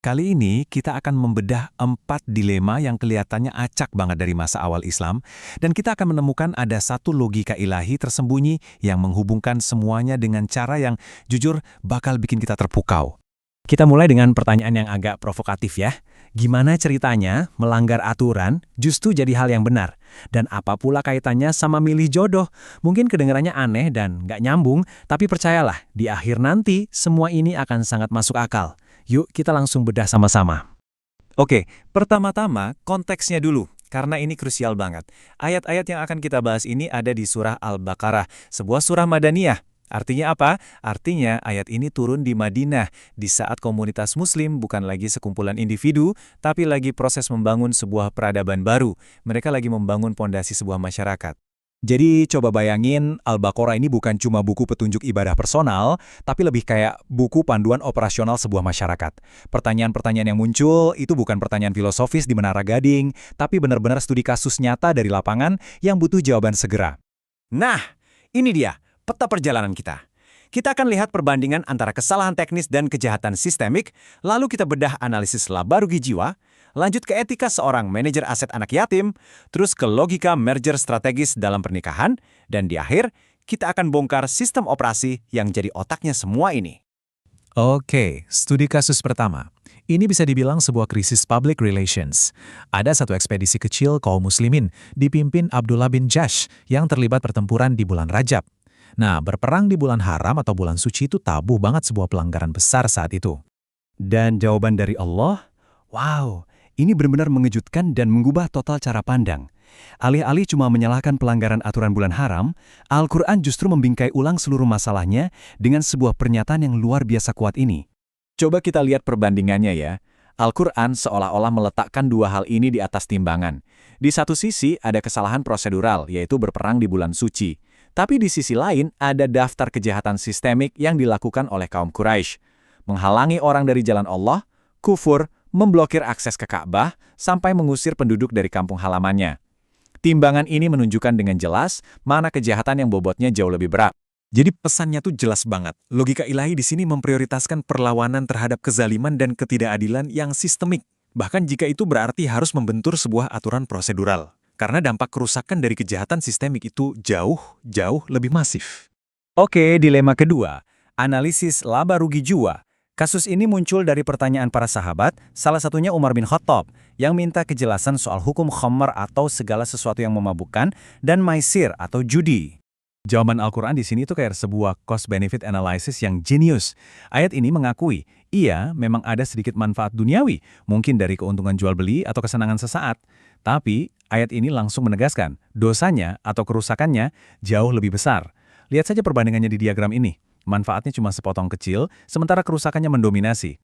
Kali ini kita akan membedah 4 dilema yang kelihatannya acak banget dari masa awal Islam, dan kita akan menemukan ada satu logika ilahi tersembunyi yang menghubungkan semuanya dengan cara yang jujur bakal bikin kita terpukau. Kita mulai dengan pertanyaan yang agak provokatif ya. Gimana ceritanya melanggar aturan justru jadi hal yang benar? Dan apa pula kaitannya sama milih jodoh? Mungkin kedengarannya aneh dan nggak nyambung, tapi percayalah, di akhir nanti semua ini akan sangat masuk akal. Yuk kita langsung bedah sama-sama. Oke, pertama-tama konteksnya dulu, karena ini krusial banget. Ayat-ayat yang akan kita bahas ini ada di surah Al-Baqarah, sebuah surah Madaniyah. Artinya apa? Artinya ayat ini turun di Madinah, di saat komunitas muslim bukan lagi sekumpulan individu, tapi lagi proses membangun sebuah peradaban baru. Mereka lagi membangun pondasi sebuah masyarakat. Jadi coba bayangin, Al-Baqarah ini bukan cuma buku petunjuk ibadah personal, tapi lebih kayak buku panduan operasional sebuah masyarakat. Pertanyaan-pertanyaan yang muncul itu bukan pertanyaan filosofis di Menara Gading, tapi benar-benar studi kasus nyata dari lapangan yang butuh jawaban segera. Nah, ini dia peta perjalanan kita. Kita akan lihat perbandingan antara kesalahan teknis dan kejahatan sistemik, lalu kita bedah analisis laba rugi jiwa, lanjut ke etika seorang manajer aset anak yatim, terus ke logika merger strategis dalam pernikahan, dan di akhir, kita akan bongkar sistem operasi yang jadi otaknya semua ini. Oke, studi kasus pertama. Ini bisa dibilang sebuah krisis public relations. Ada satu ekspedisi kecil kaum muslimin, dipimpin Abdullah bin Jash, yang terlibat pertempuran di bulan Rajab. Nah, berperang di bulan haram atau bulan suci itu tabu banget sebuah pelanggaran besar saat itu. Dan jawaban dari Allah, wow, ini benar-benar mengejutkan dan mengubah total cara pandang. Alih-alih cuma menyalahkan pelanggaran aturan bulan haram, Al-Quran justru membingkai ulang seluruh masalahnya dengan sebuah pernyataan yang luar biasa kuat ini. Coba kita lihat perbandingannya ya. Al-Quran seolah-olah meletakkan dua hal ini di atas timbangan. Di satu sisi ada kesalahan prosedural, yaitu berperang di bulan suci. Tapi di sisi lain ada daftar kejahatan sistemik yang dilakukan oleh kaum Quraisy. Menghalangi orang dari jalan Allah, kufur, memblokir akses ke Ka'bah, sampai mengusir penduduk dari kampung halamannya. Timbangan ini menunjukkan dengan jelas mana kejahatan yang bobotnya jauh lebih berat. Jadi pesannya tuh jelas banget. Logika ilahi di sini memprioritaskan perlawanan terhadap kezaliman dan ketidakadilan yang sistemik. Bahkan jika itu berarti harus membentur sebuah aturan prosedural. Karena dampak kerusakan dari kejahatan sistemik itu jauh lebih masif. Oke, dilema kedua. Analisis laba rugi jiwa. Kasus ini muncul dari pertanyaan para sahabat, salah satunya Umar bin Khattab, yang minta kejelasan soal hukum khamar atau segala sesuatu yang memabukkan, dan maisir atau judi. Jawaban Al-Quran di sini itu kayak sebuah cost-benefit analysis yang jenius. Ayat ini mengakui, iya memang ada sedikit manfaat duniawi, mungkin dari keuntungan jual beli atau kesenangan sesaat. Tapi, ayat ini langsung menegaskan, dosanya atau kerusakannya jauh lebih besar. Lihat saja perbandingannya di diagram ini. Manfaatnya cuma sepotong kecil, sementara kerusakannya mendominasi.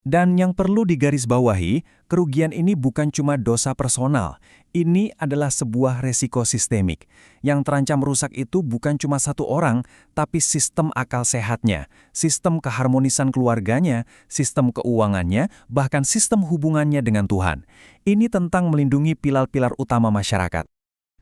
Dan yang perlu digarisbawahi, kerugian ini bukan cuma dosa personal. Ini adalah sebuah resiko sistemik. Yang terancam rusak itu bukan cuma satu orang, tapi sistem akal sehatnya, sistem keharmonisan keluarganya, sistem keuangannya, bahkan sistem hubungannya dengan Tuhan. Ini tentang melindungi pilar-pilar utama masyarakat.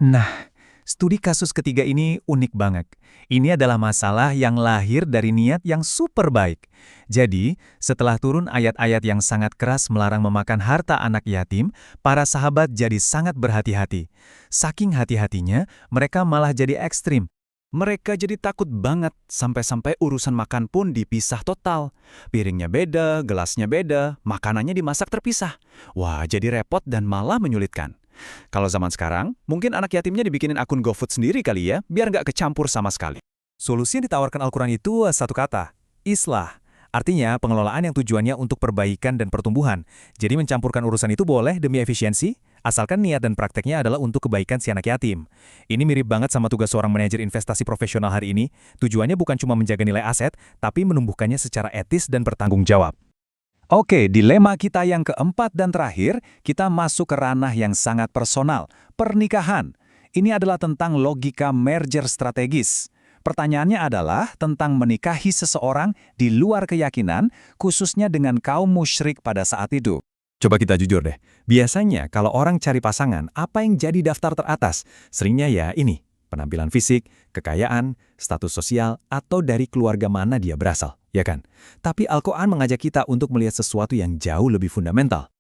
Nah, studi kasus ketiga ini unik banget. Ini adalah masalah yang lahir dari niat yang super baik. Jadi, setelah turun ayat-ayat yang sangat keras melarang memakan harta anak yatim, para sahabat jadi sangat berhati-hati. Saking hati-hatinya, mereka malah jadi ekstrim. Mereka jadi takut banget, sampai-sampai urusan makan pun dipisah total. Piringnya beda, gelasnya beda, makanannya dimasak terpisah. Wah, jadi repot dan malah menyulitkan. Kalau zaman sekarang, mungkin anak yatimnya dibikinin akun GoFood sendiri kali ya, biar nggak kecampur sama sekali. Solusi yang ditawarkan Al-Quran itu satu kata, islah. Artinya pengelolaan yang tujuannya untuk perbaikan dan pertumbuhan. Jadi mencampurkan urusan itu boleh demi efisiensi, asalkan niat dan prakteknya adalah untuk kebaikan si anak yatim. Ini mirip banget sama tugas seorang manajer investasi profesional hari ini. Tujuannya bukan cuma menjaga nilai aset, tapi menumbuhkannya secara etis dan bertanggung jawab. Oke, dilema kita yang keempat dan terakhir, kita masuk ke ranah yang sangat personal, pernikahan. Ini adalah tentang logika merger strategis. Pertanyaannya adalah tentang menikahi seseorang di luar keyakinan, khususnya dengan kaum musyrik pada saat itu. Coba kita jujur deh, biasanya kalau orang cari pasangan, apa yang jadi daftar teratas? Seringnya ya ini, penampilan fisik, kekayaan, status sosial, atau dari keluarga mana dia berasal. ya kan? Tapi Al-Quran mengajak kita untuk melihat sesuatu yang jauh lebih fundamental.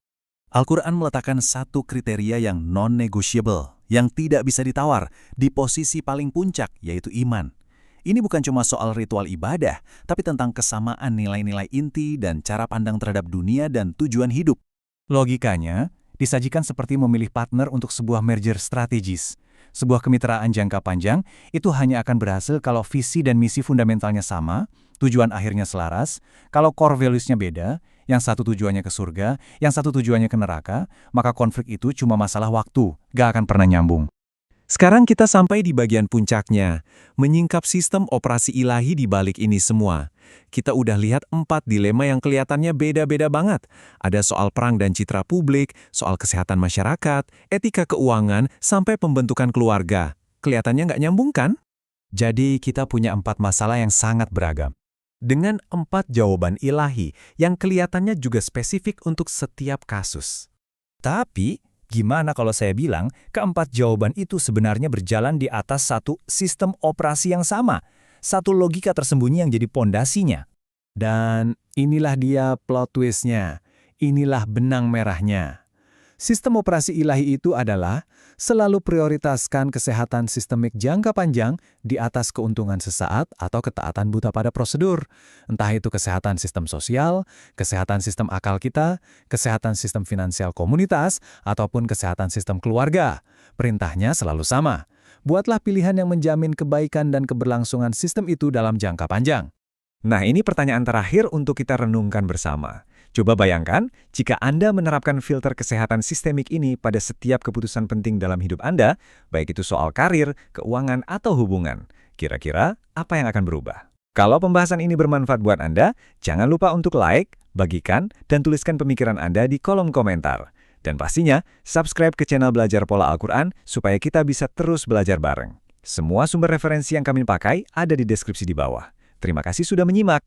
Al-Quran meletakkan satu kriteria yang non-negotiable, yang tidak bisa ditawar, di posisi paling puncak, yaitu iman. Ini bukan cuma soal ritual ibadah, tapi tentang kesamaan nilai-nilai inti dan cara pandang terhadap dunia dan tujuan hidup. Logikanya, disajikan seperti memilih partner untuk sebuah merger strategis. Sebuah kemitraan jangka panjang itu hanya akan berhasil kalau visi dan misi fundamentalnya sama, tujuan akhirnya selaras, kalau core values-nya beda, yang satu tujuannya ke surga, yang satu tujuannya ke neraka, maka konflik itu cuma masalah waktu, gak akan pernah nyambung. Sekarang kita sampai di bagian puncaknya, menyingkap sistem operasi ilahi di balik ini semua. Kita udah lihat 4 dilema yang kelihatannya beda-beda banget. Ada soal perang dan citra publik, soal kesehatan masyarakat, etika keuangan, sampai pembentukan keluarga. Kelihatannya nggak nyambung kan? Jadi kita punya 4 masalah yang sangat beragam. Dengan 4 jawaban ilahi yang kelihatannya juga spesifik untuk setiap kasus. Tapi, gimana kalau saya bilang keempat jawaban itu sebenarnya berjalan di atas satu sistem operasi yang sama, satu logika tersembunyi yang jadi pondasinya. Dan inilah dia plot twist-nya, inilah benang merahnya. Sistem operasi ilahi itu adalah selalu prioritaskan kesehatan sistemik jangka panjang di atas keuntungan sesaat atau ketaatan buta pada prosedur. Entah itu kesehatan sistem sosial, kesehatan sistem akal kita, kesehatan sistem finansial komunitas, ataupun kesehatan sistem keluarga. Perintahnya selalu sama. Buatlah pilihan yang menjamin kebaikan dan keberlangsungan sistem itu dalam jangka panjang. Nah, ini pertanyaan terakhir untuk kita renungkan bersama. Coba bayangkan, jika Anda menerapkan filter kesehatan sistemik ini pada setiap keputusan penting dalam hidup Anda, baik itu soal karir, keuangan, atau hubungan. Kira-kira apa yang akan berubah? Kalau pembahasan ini bermanfaat buat Anda, jangan lupa untuk like, bagikan, dan tuliskan pemikiran Anda di kolom komentar. Dan pastinya, subscribe ke channel Belajar Pola Al-Quran supaya kita bisa terus belajar bareng. Semua sumber referensi yang kami pakai ada di deskripsi di bawah. Terima kasih sudah menyimak.